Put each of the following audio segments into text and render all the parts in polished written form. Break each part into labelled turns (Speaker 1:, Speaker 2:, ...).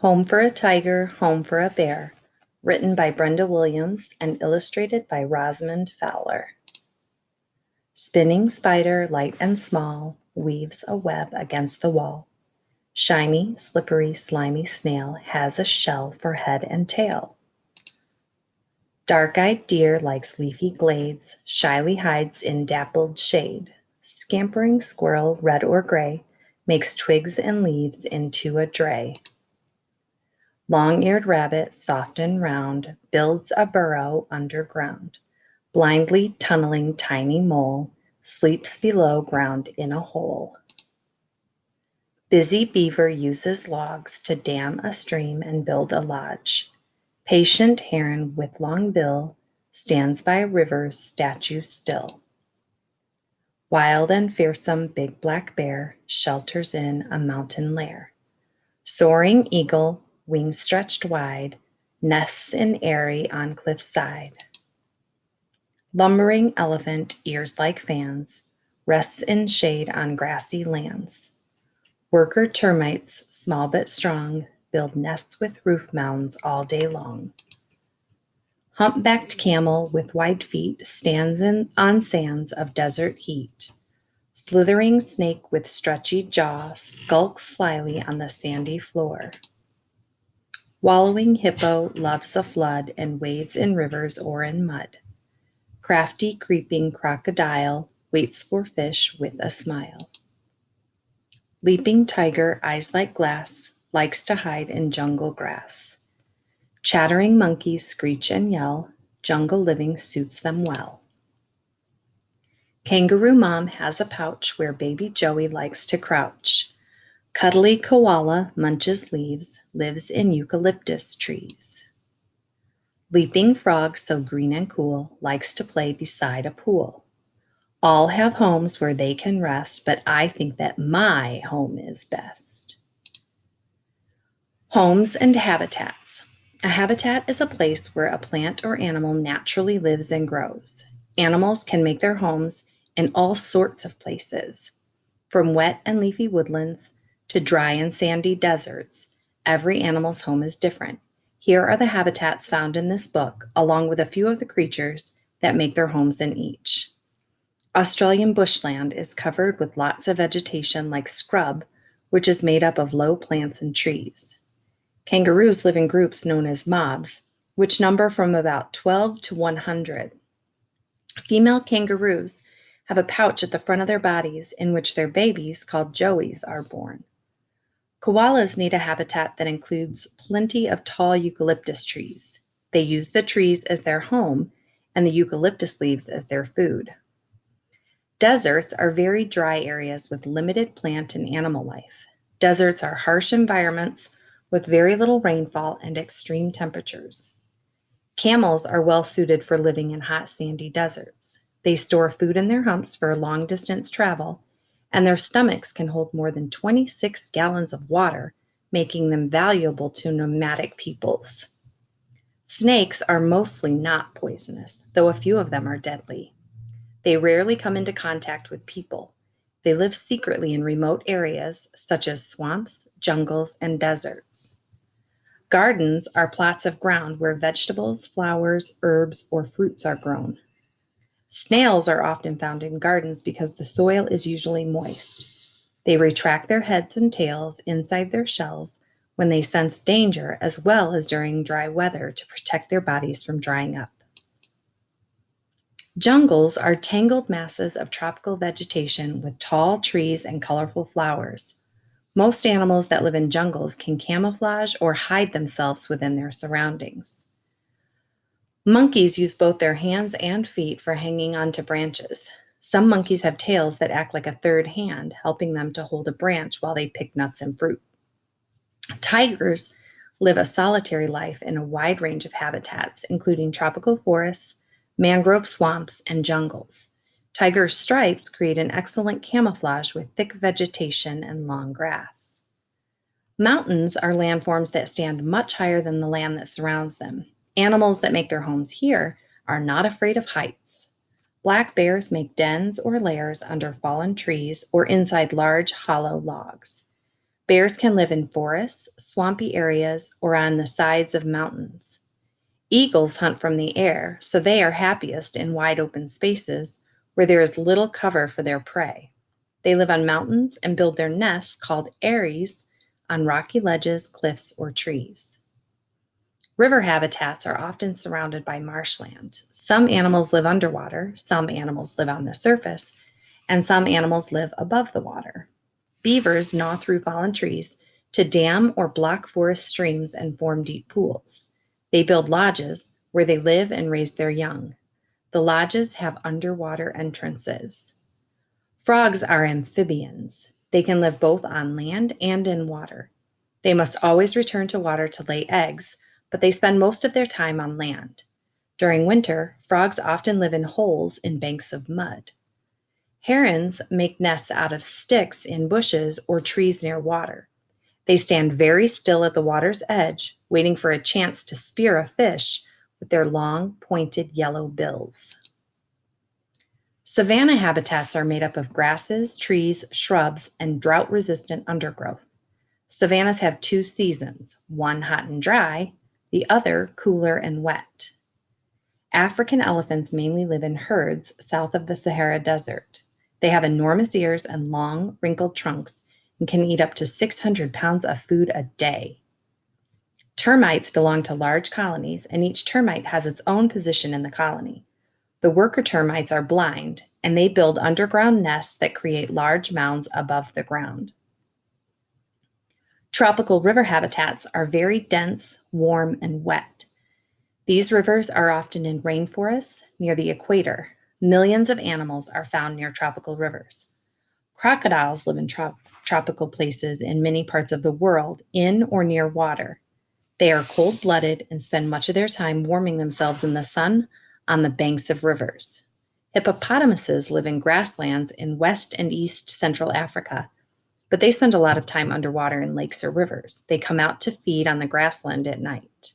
Speaker 1: Home for a Tiger, Home for a Bear, written by Brenda Williams and illustrated by Rosamond Fowler. Spinning spider, light and small, weaves a web against the wall. Shiny, slippery, slimy snail has a shell for head and tail. Dark-eyed deer likes leafy glades, shyly hides in dappled shade. Scampering squirrel, red or gray, makes twigs and leaves into a dray. Long-eared rabbit, soft and round, builds a burrow underground. Blindly tunneling tiny mole, sleeps below ground in a hole. Busy beaver uses logs to dam a stream and build a lodge. Patient heron with long bill stands by river's statue still. Wild and fearsome big black bear shelters in a mountain lair. Soaring eagle, wings stretched wide, nests in eyrie on cliff's side. Lumbering elephant, ears like fans, rests in shade on grassy lands. Worker termites, small but strong, build nests with roof mounds all day long. Humpbacked camel with wide feet stands on sands of desert heat. Slithering snake with stretchy jaw skulks slyly on the sandy floor. Wallowing hippo loves a flood and wades in rivers or in mud. Crafty creeping crocodile waits for fish with a smile. Leaping tiger, eyes like glass, likes to hide in jungle grass. Chattering monkeys screech and yell, jungle living suits them well. Kangaroo mom has a pouch where baby Joey likes to crouch. Cuddly koala munches leaves, lives in eucalyptus trees. Leaping frog, so green and cool, likes to play beside a pool. All have homes where they can rest, but I think that my home is best. Homes and habitats. A habitat is a place where a plant or animal naturally lives and grows. Animals can make their homes in all sorts of places. From wet and leafy woodlands to dry and sandy deserts, every animal's home is different. Here are the habitats found in this book, along with a few of the creatures that make their homes in each. Australian bushland is covered with lots of vegetation like scrub, which is made up of low plants and trees. Kangaroos live in groups known as mobs, which number from about 12 to 100. Female kangaroos have a pouch at the front of their bodies in which their babies, called joeys, are born. Koalas need a habitat that includes plenty of tall eucalyptus trees. They use the trees as their home and the eucalyptus leaves as their food. Deserts are very dry areas with limited plant and animal life. Deserts are harsh environments with very little rainfall and extreme temperatures. Camels are well suited for living in hot, sandy deserts. They store food in their humps for long-distance travel, and their stomachs can hold more than 26 gallons of water, making them valuable to nomadic peoples. Snakes are mostly not poisonous, though a few of them are deadly. They rarely come into contact with people. They live secretly in remote areas such as swamps, jungles, and deserts. Gardens are plots of ground where vegetables, flowers, herbs, or fruits are grown. Snails are often found in gardens because the soil is usually moist. They retract their heads and tails inside their shells when they sense danger, as well as during dry weather to protect their bodies from drying up. Jungles are tangled masses of tropical vegetation with tall trees and colorful flowers. Most animals that live in jungles can camouflage or hide themselves within their surroundings. Monkeys use both their hands and feet for hanging onto branches. Some monkeys have tails that act like a third hand, helping them to hold a branch while they pick nuts and fruit. Tigers live a solitary life in a wide range of habitats, including tropical forests, mangrove swamps, and jungles. Tiger stripes create an excellent camouflage with thick vegetation and long grass. Mountains are landforms that stand much higher than the land that surrounds them. Animals that make their homes here are not afraid of heights. Black bears make dens or lairs under fallen trees or inside large hollow logs. Bears can live in forests, swampy areas, or on the sides of mountains. Eagles hunt from the air, so they are happiest in wide open spaces where there is little cover for their prey. They live on mountains and build their nests called eyries on rocky ledges, cliffs, or trees. River habitats are often surrounded by marshland. Some animals live underwater, some animals live on the surface, and some animals live above the water. Beavers gnaw through fallen trees to dam or block forest streams and form deep pools. They build lodges where they live and raise their young. The lodges have underwater entrances. Frogs are amphibians. They can live both on land and in water. They must always return to water to lay eggs, but they spend most of their time on land. During winter, frogs often live in holes in banks of mud. Herons make nests out of sticks in bushes or trees near water. They stand very still at the water's edge, waiting for a chance to spear a fish with their long, pointed yellow bills. Savanna habitats are made up of grasses, trees, shrubs, and drought-resistant undergrowth. Savannas have two seasons, one hot and dry, the other cooler and wet. African elephants mainly live in herds south of the Sahara Desert. They have enormous ears and long, wrinkled trunks and can eat up to 600 pounds of food a day. Termites belong to large colonies, and each termite has its own position in the colony. The worker termites are blind, and they build underground nests that create large mounds above the ground. Tropical river habitats are very dense, warm, and wet. These rivers are often in rainforests near the equator. Millions of animals are found near tropical rivers. Crocodiles live in tropical places in many parts of the world, in or near water. They are cold-blooded and spend much of their time warming themselves in the sun on the banks of rivers. Hippopotamuses live in grasslands in West and East Central Africa, but they spend a lot of time underwater in lakes or rivers. They come out to feed on the grassland at night.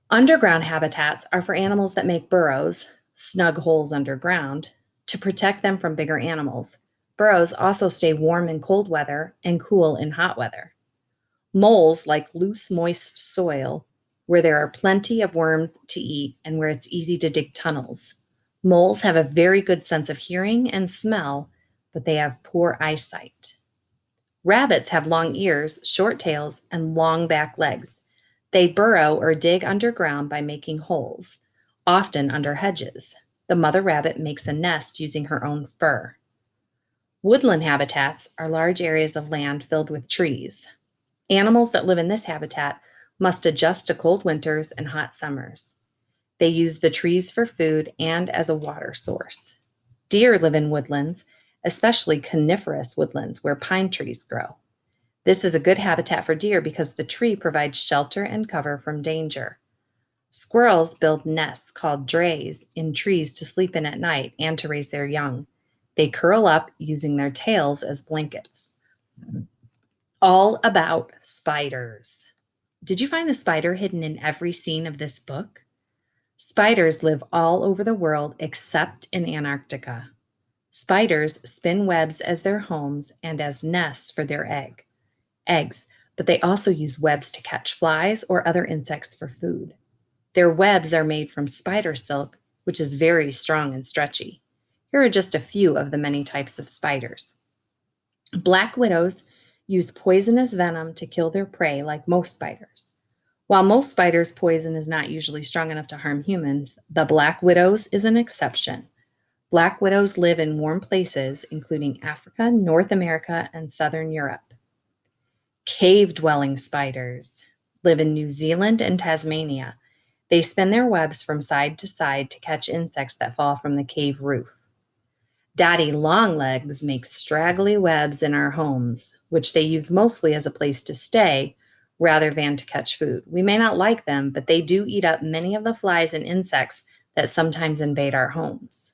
Speaker 1: Underground habitats are for animals that make burrows, snug holes underground, to protect them from bigger animals. Burrows also stay warm in cold weather and cool in hot weather. Moles like loose, moist soil where there are plenty of worms to eat and where it's easy to dig tunnels. Moles have a very good sense of hearing and smell, but they have poor eyesight. Rabbits have long ears, short tails, and long back legs. They burrow or dig underground by making holes, often under hedges. The mother rabbit makes a nest using her own fur. Woodland habitats are large areas of land filled with trees. Animals that live in this habitat must adjust to cold winters and hot summers. They use the trees for food and as a water source. Deer live in woodlands, especially coniferous woodlands where pine trees grow. This is a good habitat for deer because the tree provides shelter and cover from danger. Squirrels build nests called drays in trees to sleep in at night and to raise their young. They curl up using their tails as blankets. All about spiders. Did you find the spider hidden in every scene of this book? Spiders live all over the world except in Antarctica. Spiders spin webs as their homes and as nests for their eggs, but they also use webs to catch flies or other insects for food. Their webs are made from spider silk, which is very strong and stretchy. Here are just a few of the many types of spiders. Black widows use poisonous venom to kill their prey like most spiders. While most spiders' poison is not usually strong enough to harm humans, the black widow's is an exception. Black widows live in warm places, including Africa, North America, and Southern Europe. Cave-dwelling spiders live in New Zealand and Tasmania. They spin their webs from side to side to catch insects that fall from the cave roof. Daddy longlegs make straggly webs in our homes, which they use mostly as a place to stay rather than to catch food. We may not like them, but they do eat up many of the flies and insects that sometimes invade our homes.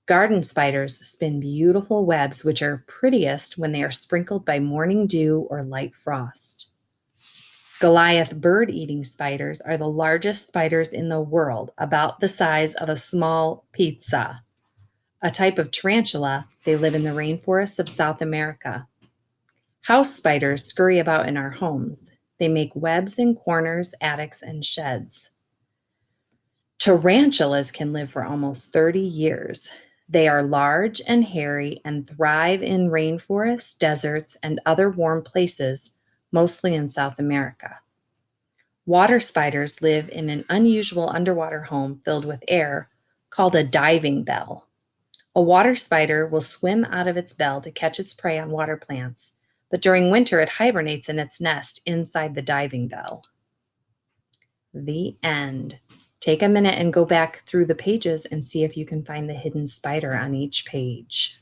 Speaker 1: Garden spiders spin beautiful webs, which are prettiest when they are sprinkled by morning dew or light frost. Goliath bird-eating spiders are the largest spiders in the world, about the size of a small pizza. A type of tarantula, they live in the rainforests of South America. House spiders scurry about in our homes. They make webs in corners, attics, and sheds. Tarantulas can live for almost 30 years. They are large and hairy and thrive in rainforests, deserts, and other warm places, mostly in South America. Water spiders live in an unusual underwater home filled with air called a diving bell. A water spider will swim out of its bell to catch its prey on water plants, but during winter it hibernates in its nest inside the diving bell. The end. Take a minute and go back through the pages and see if you can find the hidden spider on each page.